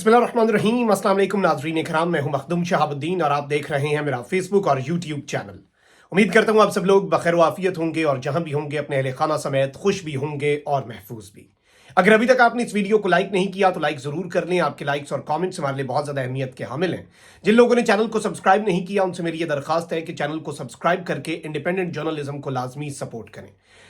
बिस्मिल्लाहिर्रहमानिर्रहीम। अस्सलाम वालेकुम नाज़रीन इकराम, मैं हूं मखदूम शहाबुद्दीन और आप देख रहे हैं मेरा फेसबुक और यूट्यूब चैनल। उम्मीद करता हूं आप सब लोग बखैर आफियत होंगे और जहां भी होंगे अपने अहले खाना समेत खुश भी होंगे और महफूज भी। अगर अभी तक आपने इस वीडियो को लाइक नहीं किया तो लाइक जरूर कर लें। आपके लाइक्स और कमेंट्स हमारे लिए बहुत ज्यादा अहमियत के हामिल हैं। जिन लोगों ने चैनल को सब्सक्राइब नहीं किया उनसे मेरी ये दरखास्त है कि चैनल को सब्सक्राइब करके इंडिपेंडेंट जर्नलिज्म को लाजमी सपोर्ट करें।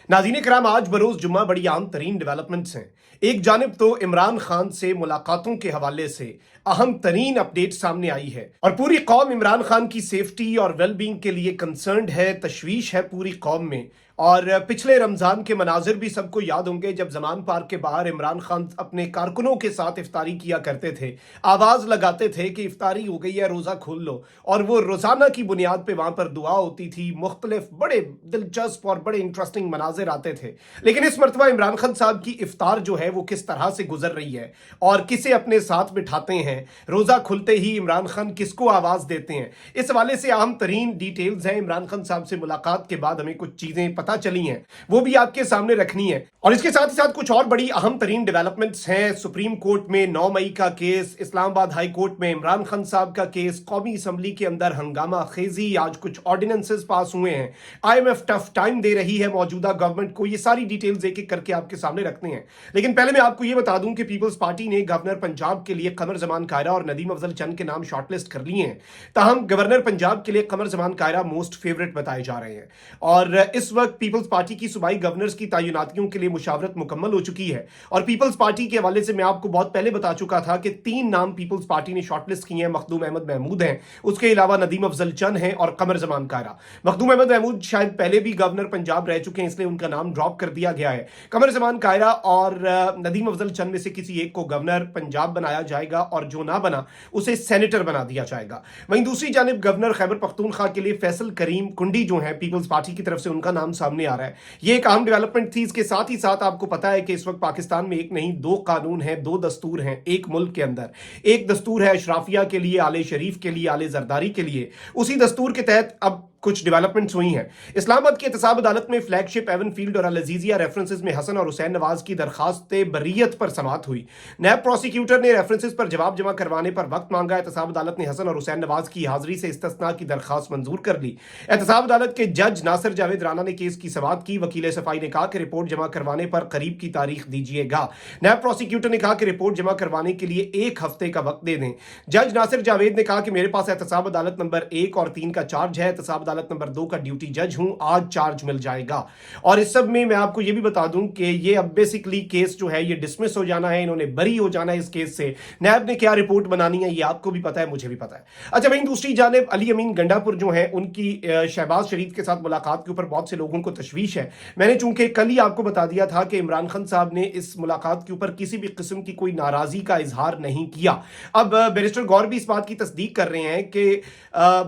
नाज़रीन कराम, आज बरोज जुम्मा बड़ी आम तरीन डेवलपमेंट्स हैं। एक जानिब तो इमरान खान से मुलाकातों के हवाले से अहम तरीन अपडेट सामने आई है और पूरी कौम इमरान खान की सेफ्टी और वेलबींग के लिए कंसर्न्ड है, तशवीश है पूरी कौम में। और पिछले रमजान के मनाजिर भी सबको याद होंगे जब जमान पार्क के बाहर इमरान खान अपने कारकुनों के साथ इफ्तारी किया करते थे, आवाज लगाते थे कि इफ्तारी हो गई है, रोजा खोल लो, और वो रोजाना की बुनियाद पे वहां पर दुआ होती थी। मुख्तलिफ बड़े दिलचस्प और बड़े इंटरेस्टिंग मनाजिर आते थे। लेकिन इस मरतबा इमरान खान साहब की इफ्तार जो है वो किस तरह से गुजर रही है और किसे अपने साथ बिठाते हैं, रोजा खुलते ही इमरान खान किसको आवाज देते हैं, इस हवाले से अहम तरीन डिटेल्स हैं। इमरान खान साहब से मुलाकात के बाद हमें कुछ चीजें पता चली हैं, वो भी आपके सामने रखनी है। और इसके साथ ही साथ कुछ और बड़ी अहम तरीन डेवलपमेंट्स हैं। सुप्रीम कोर्ट में 9 मई का केस, इस्लामाबाद हाई कोर्ट में इमरान खान साहब का केस, कौमी असम्बली के अंदर हंगामा खेजी, आज कुछ ऑर्डिनेंसेस पास हुए हैं, IMF टफ टाइम दे रही है मौजूदा गवर्नमेंट को। ये सारी डिटेल्स एक एक करके आपके सामने रखते हैं। लेकिन पहले मैं आपको ये बता दूं कि पीपल्स पार्टी ने गवर्नर पंजाब के लिए कमर जमान कायरा और नदीम अफजल चंद के नाम शॉर्टलिस्ट कर लिए हैं। ताहम गवर्नर पंजाब के लिए कमर जमान कायरा मोस्ट फेवरेट बताए जा रहे हैं और इस वक्त पीपल्स पार्टी की सूबाई गवर्नर्स की तैनातियों के लिए मुशावरत मुकम्मल हो चुकी है। और पीपल्स पार्टी के हवाले से मैं आपको बहुत पहले बता चुका था कि 3 नाम पीपल्स पार्टी ने शॉर्टलिस्ट किए हैं। मखदूम अहमद महमूद हैं, उसके अलावा नदीम अफजल चंद हैं और कमर जमान कायरा। मखदूम अहमद महमूद शायद पहले भी गवर्नर पंजाब रह चुके हैं, इसलिए उनका नाम ड्रॉप कर दिया गया है। कमर जमान कायरा और नदीम अफजल चंद में से किसी एक को गवर्नर पंजाब बनाया जाएगा और जो ना बना उसे सेनेटर बना दिया जाएगा। वहीं दूसरी जानिब गवर्नर खैबर पख्तूनख्वा के लिए फैसल करीम कुंडी जो है पीपल्स पार्टी की तरफ से उनका नाम सामने आ रहा है। ये एक अहम डेवलपमेंट थी। इसके साथ ही साथ आपको पता है कि इस वक्त पाकिस्तान में एक नहीं 2 कानून हैं, 2 दस्तूर हैं एक मुल्क के अंदर। एक दस्तूर है अशराफिया के लिए, आले शरीफ के लिए, आले जरदारी के लिए। उसी दस्तूर के तहत अब कुछ डेवलपमेंट्स हुई हैं। इस्लामाबाद की एहतसाब अदालत में फ्लैगशिप एवन फील्ड और अल अजीजिया रेफरेंसेस में हसन और हुसैन नवाज की दरखास्त बरीयत पर समाअत हुई। नैब प्रोसिक्यूटर ने रेफरेंसेस पर जवाब जमा करवाने पर वक्त मांगा। एहतसाब अदालत ने हसन और हुसैन नवाज की हाजिरी से इस्तिस्ना की दरखास्त मंजूर कर ली। एहतसाब अदालत के जज नासिर जावेद राना ने केस की समाअत की। वकील सफाई ने कहा कि रिपोर्ट जमा करवाने पर करीब की तारीख दीजिएगा। नैब प्रोसिक्यूटर ने कहा कि रिपोर्ट जमा करवाने के लिए 1 हफ्ते का वक्त दे दें। जज नासिर जावेद ने कहा कि मेरे पास एहतसाब अदालत नंबर 1 और 3 का चार्ज है, एहतसाब अदालत नंबर 2 का ड्यूटी जज हूं, आज चार्ज मिल जाएगा। और इस सब में मैं आपको यह भी बता दूं कि ये अब बेसिकली केस जो है ये डिसमिस हो जाना है, इन्होंने बरी हो जाना है इस केस से। नैब ने क्या रिपोर्ट बनानी है ये आपको भी पता है, मुझे भी पता है। अच्छा, वहीं दूसरी जानिब अली अमीन गंडापुर जो है उनकी शहबाज शरीफ के साथ मुलाकात के ऊपर बहुत से लोगों को तशवीश है। मैंने चूंकि कल ही आपको बता दिया था कि इमरान खान साहब ने इस मुलाकात के ऊपर किसी भी किस्म की कोई नाराजगी का इजहार नहीं किया। अब बैरिस्टर गौर भी इस बात की तस्दीक कर रहे हैं कि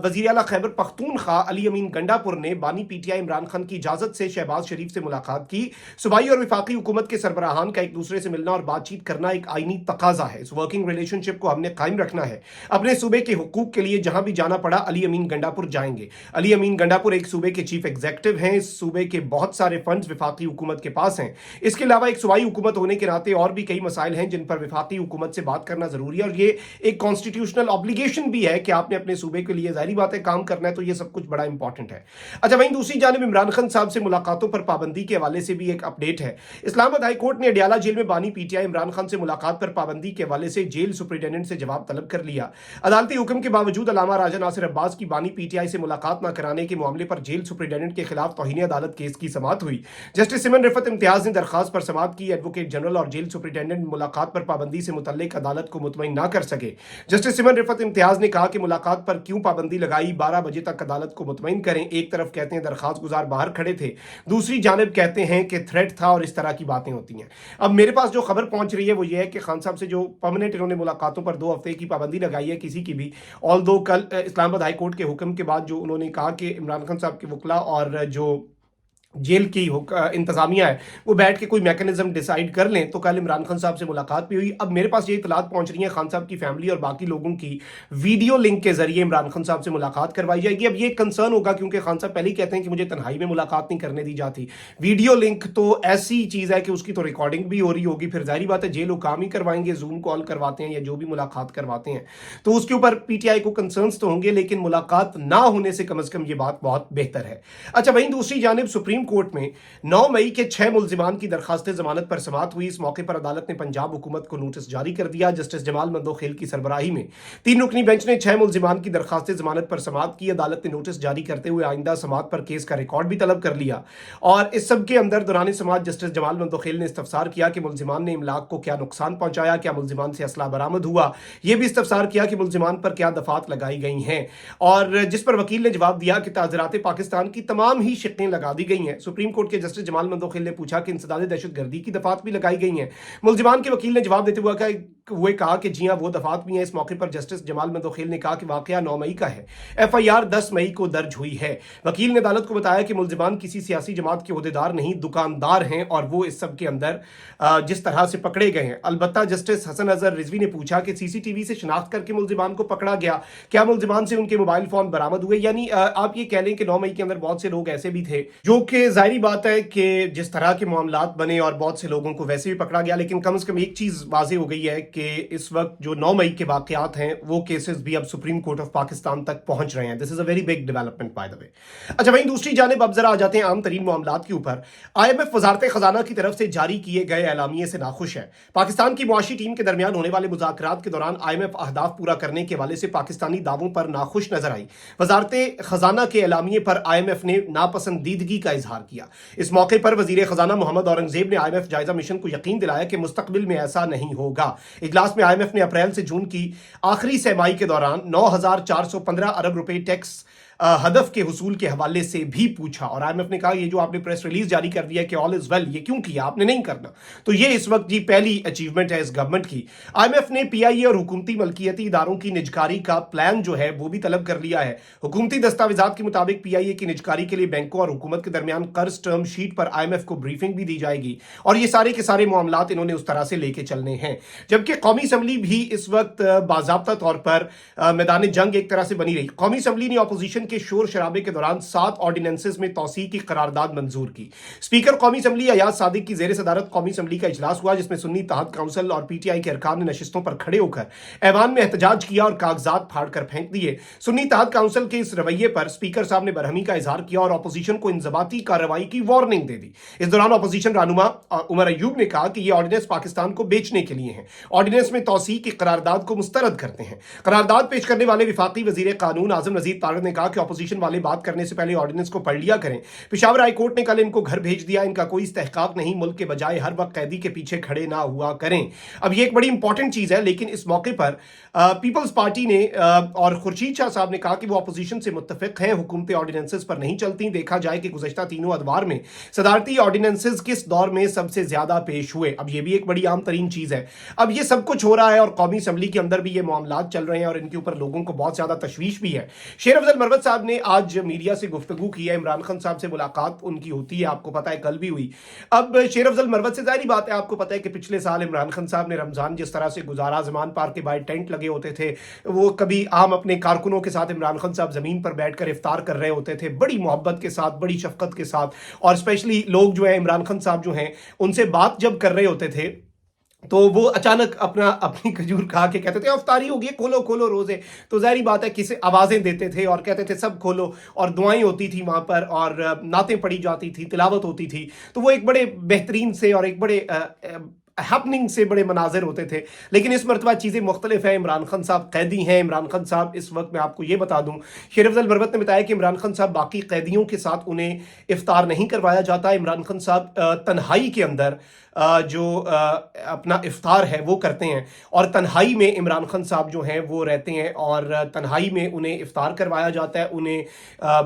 वजीर आला खैबर पख्तूनख्वा अली अमीन गंडापुर ने बानी पीटीआई इमरान खान की इजाजत से शहबाज शरीफ से मुलाकात की। सूबाई और विफाकी हुकूमत के सरबराहान का एक दूसरे से मिलना और बातचीत करना एक आईनी तकाजा है। इस वर्किंग रिलेशनशिप को हमने कायम रखना है। अपने सूबे के हुकूक के लिए जहां भी जाना पड़ा अली अमीन गंडापुर जाएंगे। अली अमीन गंडापुर एक सूबे के चीफ एग्जीक्यूटिव हैं। इस सूबे के बहुत सारे फंड्स विफाकी हुकूमत के पास हैं। इसके अलावा एक सूबाई हुकूमत होने के नाते और भी कई मसाइल हैं जिन पर विफाकी हुकूमत से बात करना जरूरी है और ये एक कॉन्स्टिट्यूशनल ऑब्लिगेशन भी है कि आपने अपने सूबे के लिए जाहिर बात है काम करना है, तो ये सब कुछ बड़ा इंपॉर्टेंट है। अच्छा, वहीं दूसरी जानिब इमरान खान साहब से मुलाकातों पर पाबंदी के हवाले से भी एक अपडेट है। इस्लामाबाद हाई कोर्ट ने अडियाला जेल में बानी पीटीआई इमरान खान से मुलाकात पर पाबंदी के हवाले से जेल सुपरिटेंडेंट से जवाब तलब कर लिया। अदालती हुक्म के बावजूद अलामा राजा नासिर अब्बास की बानी पीटीआई से मुलाकात न कराने के मामले पर जेल सुपरिटेंडेंट के खिलाफ तौहीन अदालत केस की समाअत हुई। जस्टिस सिमन रिफत इम्तियाज ने दरखास्त पर समाअत की। एडवोकेट जनरल और जेल सुपरिटेंडेंट मुलाकात पर पाबंदी से मुतल्लिक अदालत को मुतमईन न कर सके। जस्टिस सिमन रिफत इम्तियाज ने कहा कि मुलाकात पर क्यों पाबंदी लगाई, 12 बजे तक अदालत को मुतमईन करें। एक तरफ कहते हैं दरखास्त गुजार बाहर खड़े थे, दूसरी जानिब कहते हैं कि थ्रेट था और इस तरह की बातें होती हैं। अब मेरे पास जो खबर पहुंच रही है वो ये है कि खान साहब से जो परमानेंट इन्होंने मुलाकातों पर 2 हफ्ते की पाबंदी लगाई है किसी की भी, ऑल्दो कल इस्लामाबाद हाई कोर्ट के हुक्म के बाद जो उन्होंने कहा कि इमरान खान साहब के वकला और जो जेल की इंतजामिया है वो बैठ के कोई मैकेनिज्म डिसाइड कर लें तो कल इमरान खान साहब से मुलाकात भी हुई। अब मेरे पास ये इतलात पहुंच रही है खान साहब की फैमिली और बाकी लोगों की वीडियो लिंक के जरिए इमरान खान साहब से मुलाकात करवाई जाएगी। अब ये कंसर्न होगा क्योंकि खान साहब पहले ही कहते हैं कि मुझे तन्हाई में मुलाकात नहीं करने दी जाती। वीडियो लिंक तो ऐसी चीज है कि उसकी तो रिकॉर्डिंग भी हो रही होगी, फिर जाहिर बात है जे लोग काम ही करवाएंगे, जूम कॉल करवाते हैं या जो भी मुलाकात करवाते हैं, तो उसके ऊपर पीटीआई को कंसर्न्स तो होंगे, लेकिन मुलाकात ना होने से कम ये बात बहुत बेहतर है। अच्छा, वहीं दूसरी जानिब सुप्रीम कोर्ट में 9 मई के 6 मुलजिमान की दरखास्त जमानत पर समाअत हुई। इस मौके पर अदालत ने पंजाब हुकूमत को नोटिस जारी कर दिया। जस्टिस जमाल मंदोखेल की सरबराही में 3 रुकनी बेंच ने 6 मुलजिमान की दरखास्त जमानत पर समाअत की। अदालत ने नोटिस जारी करते हुए आइंदा समाअत पर केस का रिकॉर्ड भी तलब कर लिया और इस सब के अंदर दौरान समाअत जस्टिस जमाल मंदोखेल ने इस्तफसार किया कि मुलजिमान ने इमलाक को क्या नुकसान पहुंचाया, क्या मुलजिमान से असला बरामद हुआ। यह भी इस्तफसार किया कि मुलजिमान पर क्या दफात लगाई गई हैं, और जिस पर वकील ने जवाब दिया कि ताज़रात पाकिस्तान की तमाम ही शिक्कें लगा दी गई हैं। सुप्रीम कोर्ट के जस्टिस जमाल मंदोखेल ने पूछा कि इंसदाद दहशतगर्दी की दफात भी लगाई गई हैं। मुलजिमान के वकील ने जवाब देते हुए कहा कि जी हां, वो दफात भी हैं। इस मौके पर जस्टिस जमाल मंदोखेल ने कहा कि वाकया 9 मई का है, एफआईआर 10 मई को दर्ज हुई है। वकील ने अदालत को बताया कि मुलजिमान किसी सियासी जमात के ओहदेदार नहीं, दुकानदार हैं और वो इस सब के अंदर जिस तरह से पकड़े गए हैं। अलबत्ता जस्टिस हसन अजहर रिजवी ने पूछा कि सीसीटीवी से शिनाख्त करके मुलजिमान को पकड़ा गया, क्या मुलजिमान से उनके मोबाइल फोन बरामद हुए? यानी आप ये कह लें कि 9 मई के अंदर बहुत से लोग ऐसे भी थे जो कि जाहिर बात है कि जिस तरह के मामलात बने और बहुत से लोगों को वैसे भी पकड़ा गया, लेकिन कम से कम एक चीज वाज़ेह हो गई है कि इस वक्त जो 9 मई के वाकयात हैं वो केसेस भी अब सुप्रीम कोर्ट ऑफ पाकिस्तान तक पहुंच रहे हैं। This is a very big development by the way. अच्छा, वहीं दूसरी जानिब अब जरा आ जाते हैं आम तरीन मामलात के ऊपर। IMF वजारत खजाना की तरफ से जारी किए गए एलामिये से नाखुश है। पाकिस्तान की मुआशी टीम के दरमियान होने वाले मुज़ाकरात के दौरान IMF अहदाफ पूरा करने के हवाले से पाकिस्तानी दावों पर नाखुश नजर आई। वजारत खजाना के एलामिये पर IMF ने नापसंदीदगी का इजहार किया। इस मौके पर वजीर खजाना मोहम्मद औरंगजेब ने IMF जायजा मिशन को यकीन दिलाया कि मुस्तकबिल में ऐसा नहीं होगा। इजलास में IMF ने अप्रैल से जून की आखिरी सहमाही के दौरान 9,415 अरब रुपए टैक्स हदफ के हुसूल के हवाले से भी पूछा, और IMF ने कहा ये जो आपने प्रेस रिलीज जारी कर दिया कि ऑल इज वेल, ये क्यों किया, आपने नहीं करना। तो ये इस वक्त जी पहली अचीवमेंट है इस गवर्नमेंट की। IMF ने PIA और हुकूमती मलकियती इदारों की निजकारी का प्लान जो है वो भी तलब कर लिया है। हुकूमती दस्तावेजात के मुताबिक PIA की निजकारी के लिए बैंकों और हुकूमत के दरमियान कर्ज टर्म शीट पर IMF को ब्रीफिंग भी दी जाएगी, और ये सारे के सारे मामलात इन्होंने उस तरह से लेके चलने हैं। जबकि कौमी असम्बली भी इस वक्त बाज़ाब्ता तौर पर मैदान जंग एक तरह से बनी रही। कौमी असम्बली ने अपोजिशन के शोर शराबे के दौरान 7 ऑर्डिनेंसेस में तौसीह की करारदाद मंजूर की। स्पीकर कौमी असम्बली अयाज सादिक की जेर सदारत कौमी असम्बली का इजलास हुआ, जिसमें सुन्नी तहत काउंसिल और PTI के अरकान ने नशिस्तों पर खड़े होकर ऐवान में एहतजाज किया और कागजात फाड़ कर फेंक दिए। सुन्नी तहत काउंसिल के इस रवैये पर स्पीकर साहब ने बरहमी का इजहार किया और अपोजिशन को इंजबाती कार्रवाई की वार्निंग दे दी। इस दौरान अपोजिशन रहनुमा उमर अयूब ने कहा कि यह ऑर्डिनेंस पाकिस्तान को बेचने के लिए है। ऑर्डिनेंस में तौसीह की करारदाद को मुस्तरद करते हैं। करारदाद पेश करने वाले विफाकी वजीर कानून आजम नजीर तारड़ ने कहा कि अपोजिशन वाले बात करने से पहले ऑर्डिनेंस को पढ़ लिया करें। पेशावर हाई कोर्ट ने कल इनको घर भेज दिया। इनका कोई इस्तेहकाक नहीं, मुल्क के बजाय हर वक्त कैदी के पीछे खड़े ना हुआ करें। अब ये एक बड़ी इंपॉर्टेंट चीज है, लेकिन इस मौके पर पीपल्स पार्टी ने और खुर्शीद शाह साहब ने कहा कि वो अपोजिशन से मुत्तफिक हैं, हुकूमती ऑर्डिनेंसेस पर नहीं चलती। देखा जाए कि गुज़श्ता तीनों अदवार में सदारती ऑर्डिनेंसेस किस दौर में सबसे ज्यादा पेश हुए। अब ये भी एक बड़ी आम तरीन चीज है। अब ये सब कुछ हो रहा है और कौमी असम्बली के अंदर भी ये मामलात चल रहे हैं और इनके ऊपर लोगों को बहुत ज्यादा तशवीश भी है। शेर अफजल मरवत साहब ने आज मीडिया से गुफ्तगू की है। इमरान खान साहब से मुलाकात उनकी होती है, आपको पता है कल भी हुई। अब शेर अफजल मरवत से जाहिर बात है, आपको पता है कि पिछले साल इमरान खान साहब ने रमजान जिस तरह से गुजारा, जमान पार्क के बाहर टेंट लगे होते थे, वो कभी आम अपने कारकुनों के साथ इमरान खान साहब जमीन पर बैठकर इफ्तार कर रहे होते थे, बड़ी मोहब्बत के साथ, बड़ी शफकत के साथ, और स्पेशली लोग जो है इमरान खान साहब जो हैं उनसे बात जब कर रहे होते थे तो वो अचानक अपनी खजूर खा के कहते थे अफ्तारी होगी, खोलो खोलो रोजे। तो जाहिर बात है किसी आवाजें देते थे और कहते थे सब खोलो, और दुआएं होती थी वहां पर और नातें पढ़ी जाती थी, तिलावत होती थी। तो वो एक बड़े बेहतरीन से और एक बड़े हैपनिंग से बड़े मनाजिर होते थे। लेकिन इस मरतबा चीज़ें मुख्तलिफ है। इमरान खान साहब कैदी हैं। इमरान खान साहब इस वक्त मैं आपको ये बता दूं, शेर अफजल मरवत ने बताया कि इमरान खान साहब बाकी कैदियों के साथ उन्हें इफ्तार नहीं करवाया जाता। इमरान खान साहब तन्हाई के अंदर جو اپنا افطار ہے وہ کرتے ہیں اور تنہائی میں عمران خان صاحب جو ہیں وہ رہتے ہیں اور تنہائی میں انہیں افطار کروایا جاتا ہے، انہیں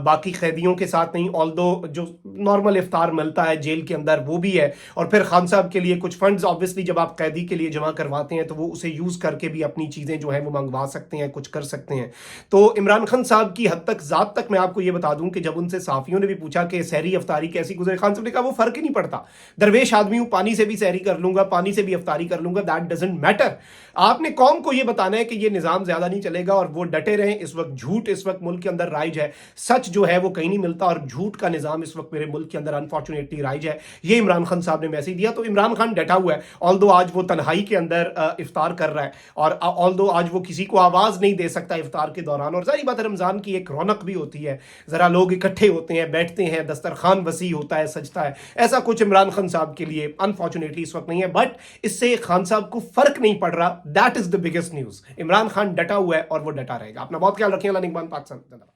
باقی قیدیوں کے ساتھ نہیں، آلدو جو نارمل افطار ملتا ہے جیل کے اندر وہ بھی ہے، اور پھر خان صاحب کے لیے کچھ فنڈز آبویسلی جب آپ قیدی کے لیے جمع کرواتے ہیں تو وہ اسے یوز کر کے بھی اپنی چیزیں جو ہیں وہ منگوا سکتے ہیں، کچھ کر سکتے ہیں۔ تو عمران خان صاحب کی حد تک ذات تک میں آپ کو یہ بتا دوں کہ جب ان سے صحافیوں نے بھی پوچھا کہ سحری افطاری کیسی گزرے، خان صاحب نے کہا وہ فرق ہی نہیں پڑتا، درویش آدمی ہوں، پانی سے بھی سحری کر لوں گا، پانی سے بھی افطاری کر لوں گا، دیٹ ڈزنٹ میٹر۔ آپ نے قوم کو یہ بتانا ہے کہ یہ نظام زیادہ نہیں چلے گا اور وہ ڈٹے رہیں۔ اس وقت جھوٹ اس وقت ملک کے اندر رائج ہے، سچ جو ہے وہ کہیں نہیں ملتا، اور جھوٹ کا نظام اس وقت میرے ملک کے اندر انفارچونیٹلی رائج ہے۔ یہ عمران خان صاحب نے میسج دیا، تو عمران خان ڈٹا ہوا ہے، آلدو آج وہ تنہائی کے اندر افطار کر رہا ہے، اور آلدو آج وہ کسی کو آواز نہیں دے سکتا افطار کے دوران، اور ظاہر بات ہے رمضان کی ایک رونق بھی ہوتی ہے، ذرا لوگ اکٹھے ہوتے ہیں، بیٹھتے ہیں، دسترخوان وسیع ہوتا ہے، سجتا ہے، ایسا کچھ عمران خان صاحب کے لیے انفارچونیٹلی اس وقت نہیں ہے، بٹ اس سے خان صاحب کو فرق نہیں پڑ رہا، that is the biggest news. Imran Khan ڈٹا ہوا ہے اور وہ ڈٹا رہے گا۔ اپنا بہت خیال رکھیں، اللہ نگہبان، پاکستان۔